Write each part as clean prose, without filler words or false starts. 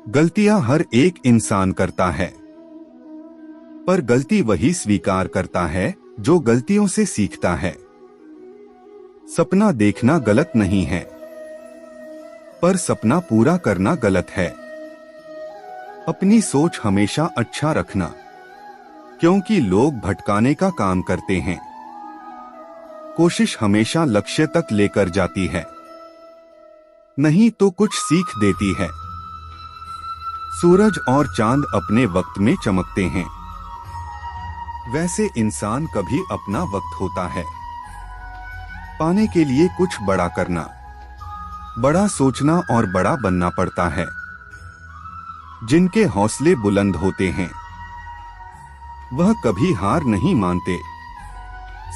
गलतियां हर एक इंसान करता है, पर गलती वही स्वीकार करता है जो गलतियों से सीखता है। सपना देखना गलत नहीं है, पर सपना पूरा करना गलत है। अपनी सोच हमेशा अच्छा रखना, क्योंकि लोग भटकाने का काम करते हैं। कोशिश हमेशा लक्ष्य तक लेकर जाती है, नहीं तो कुछ सीख देती है। सूरज और चांद अपने वक्त में चमकते हैं, वैसे इंसान कभी अपना वक्त होता है। पाने के लिए कुछ बड़ा करना, बड़ा सोचना और बड़ा बनना पड़ता है। जिनके हौसले बुलंद होते हैं वह कभी हार नहीं मानते।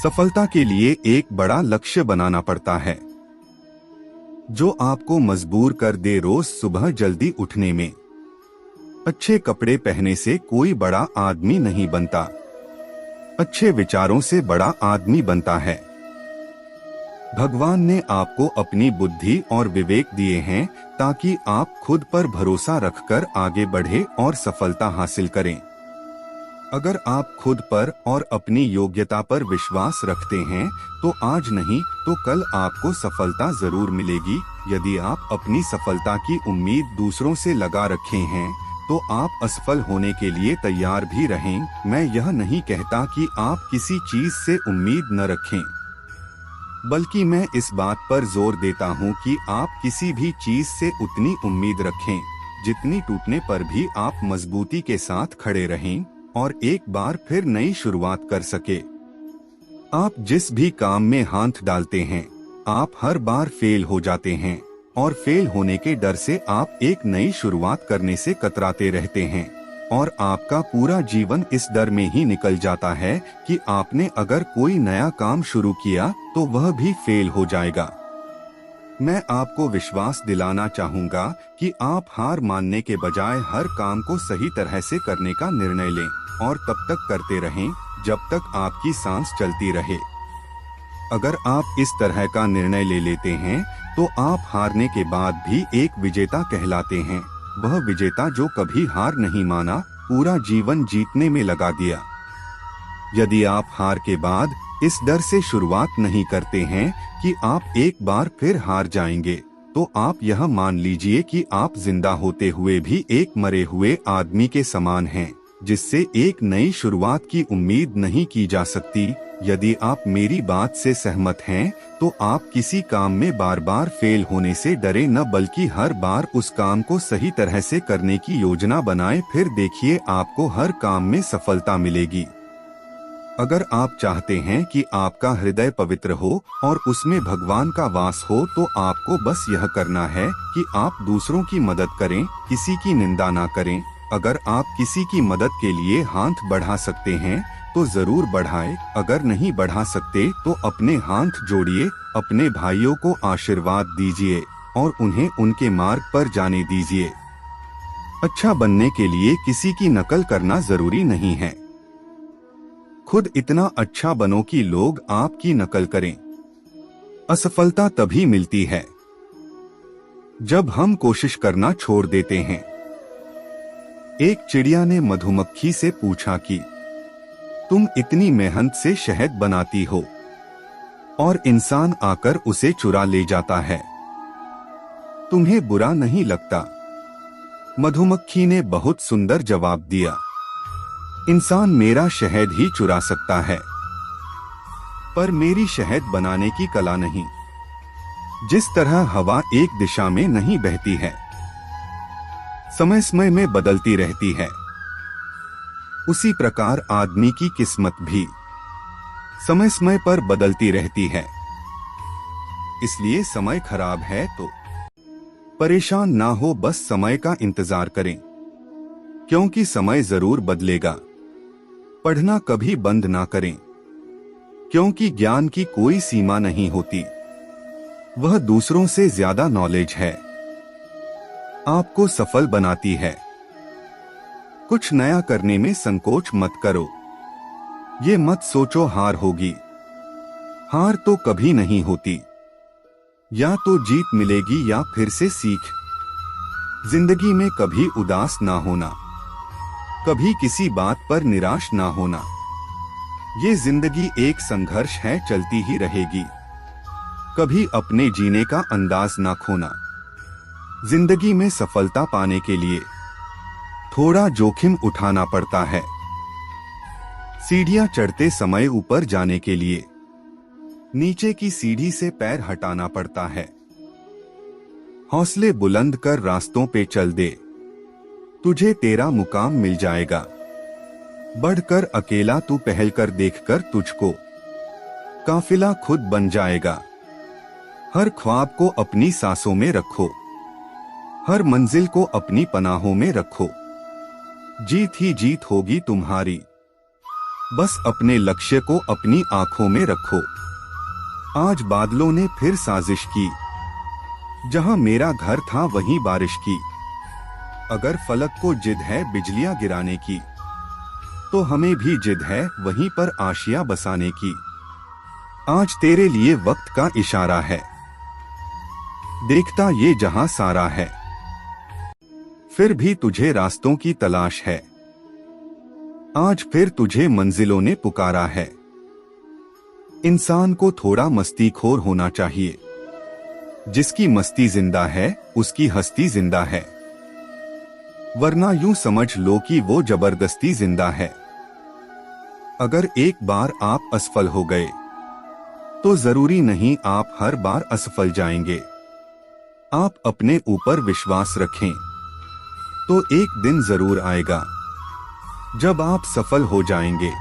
सफलता के लिए एक बड़ा लक्ष्य बनाना पड़ता है, जो आपको मजबूर कर दे रोज सुबह जल्दी उठने में। अच्छे कपड़े पहनने से कोई बड़ा आदमी नहीं बनता, अच्छे विचारों से बड़ा आदमी बनता है। भगवान ने आपको अपनी बुद्धि और विवेक दिए हैं ताकि आप खुद पर भरोसा रखकर आगे बढ़े और सफलता हासिल करें। अगर आप खुद पर और अपनी योग्यता पर विश्वास रखते हैं तो आज नहीं तो कल आपको सफलता जरूर मिलेगी। यदि आप अपनी सफलता की उम्मीद दूसरों से लगा रखे हैं तो आप असफल होने के लिए तैयार भी रहें। मैं यह नहीं कहता कि आप किसी चीज से उम्मीद न रखें, बल्कि मैं इस बात पर जोर देता हूं कि आप किसी भी चीज से उतनी उम्मीद रखें जितनी टूटने पर भी आप मजबूती के साथ खड़े रहें और एक बार फिर नई शुरुआत कर सके। आप जिस भी काम में हाथ डालते हैं आप हर बार फेल हो जाते हैं और फेल होने के डर से आप एक नई शुरुआत करने से कतराते रहते हैं और आपका पूरा जीवन इस डर में ही निकल जाता है कि आपने अगर कोई नया काम शुरू किया तो वह भी फेल हो जाएगा। मैं आपको विश्वास दिलाना चाहूंगा कि आप हार मानने के बजाय हर काम को सही तरह से करने का निर्णय लें और तब तक करते रहें जब तक आपकी सांस चलती रहे। अगर आप इस तरह का निर्णय ले लेते हैं तो आप हारने के बाद भी एक विजेता कहलाते हैं। वह विजेता जो कभी हार नहीं माना, पूरा जीवन जीतने में लगा दिया। यदि आप हार के बाद इस डर से शुरुआत नहीं करते हैं कि आप एक बार फिर हार जाएंगे, तो आप यह मान लीजिए कि आप जिंदा होते हुए भी एक मरे हुए आदमी के समान हैं, जिससे एक नई शुरुआत की उम्मीद नहीं की जा सकती। यदि आप मेरी बात से सहमत हैं, तो आप किसी काम में बार बार फेल होने से डरे न, बल्कि हर बार उस काम को सही तरह से करने की योजना बनाएं। फिर देखिए आपको हर काम में सफलता मिलेगी। अगर आप चाहते हैं कि आपका हृदय पवित्र हो और उसमें भगवान का वास हो, तो आपको बस यह करना है कि आप दूसरों की मदद करें, किसी की निंदा ना करें। अगर आप किसी की मदद के लिए हाथ बढ़ा सकते हैं तो जरूर बढ़ाएं। अगर नहीं बढ़ा सकते तो अपने हाथ जोड़िए, अपने भाइयों को आशीर्वाद दीजिए और उन्हें उनके मार्ग पर जाने दीजिए। अच्छा बनने के लिए किसी की नकल करना जरूरी नहीं है। खुद इतना अच्छा बनो कि लोग आपकी नकल करें। असफलता तभी मिलती है जब हम कोशिश करना छोड़ देते हैं। एक चिड़िया ने मधुमक्खी से पूछा कि तुम इतनी मेहनत से शहद बनाती हो और इंसान आकर उसे चुरा ले जाता है, तुम्हें बुरा नहीं लगता? मधुमक्खी ने बहुत सुंदर जवाब दिया, इंसान मेरा शहद ही चुरा सकता है, पर मेरी शहद बनाने की कला नहीं। जिस तरह हवा एक दिशा में नहीं बहती है, समय समय में बदलती रहती है, उसी प्रकार आदमी की किस्मत भी समय समय पर बदलती रहती है। इसलिए समय खराब है तो परेशान ना हो, बस समय का इंतजार करें, क्योंकि समय जरूर बदलेगा। पढ़ना कभी बंद ना करें, क्योंकि ज्ञान की कोई सीमा नहीं होती, वह दूसरों से ज्यादा नॉलेज है, आपको सफल बनाती है। कुछ नया करने में संकोच मत करो। ये मत सोचो हार होगी, हार तो कभी नहीं होती, या तो जीत मिलेगी या फिर से सीख। जिंदगी में कभी उदास ना होना, कभी किसी बात पर निराश ना होना। ये जिंदगी एक संघर्ष है, चलती ही रहेगी। कभी अपने जीने का अंदाज ना खोना। जिंदगी में सफलता पाने के लिए थोड़ा जोखिम उठाना पड़ता है। सीढ़ियां चढ़ते समय ऊपर जाने के लिए नीचे की सीढ़ी से पैर हटाना पड़ता है। हौसले बुलंद कर रास्तों पे चल दे, तुझे तेरा मुकाम मिल जाएगा। बढ़कर अकेला तू पहल कर, देखकर तुझको काफिला खुद बन जाएगा। हर ख्वाब को अपनी सांसों में रखो, हर मंजिल को अपनी पनाहों में रखो। जीत ही जीत होगी तुम्हारी, बस अपने लक्ष्य को अपनी आंखों में रखो। आज बादलों ने फिर साजिश की, जहां मेरा घर था वहीं बारिश की। अगर फलक को जिद है बिजलियां गिराने की, तो हमें भी जिद है वहीं पर आशियां बसाने की। आज तेरे लिए वक्त का इशारा है, देखता ये जहां सारा है। फिर भी तुझे रास्तों की तलाश है, आज फिर तुझे मंजिलों ने पुकारा है। इंसान को थोड़ा मस्तीखोर होना चाहिए, जिसकी मस्ती जिंदा है उसकी हस्ती जिंदा है। वरना यूं समझ लो कि वो जबरदस्ती जिंदा है। अगर एक बार आप असफल हो गए, तो जरूरी नहीं आप हर बार असफल जाएंगे। आप अपने ऊपर विश्वास रखें, तो एक दिन जरूर आएगा जब आप सफल हो जाएंगे।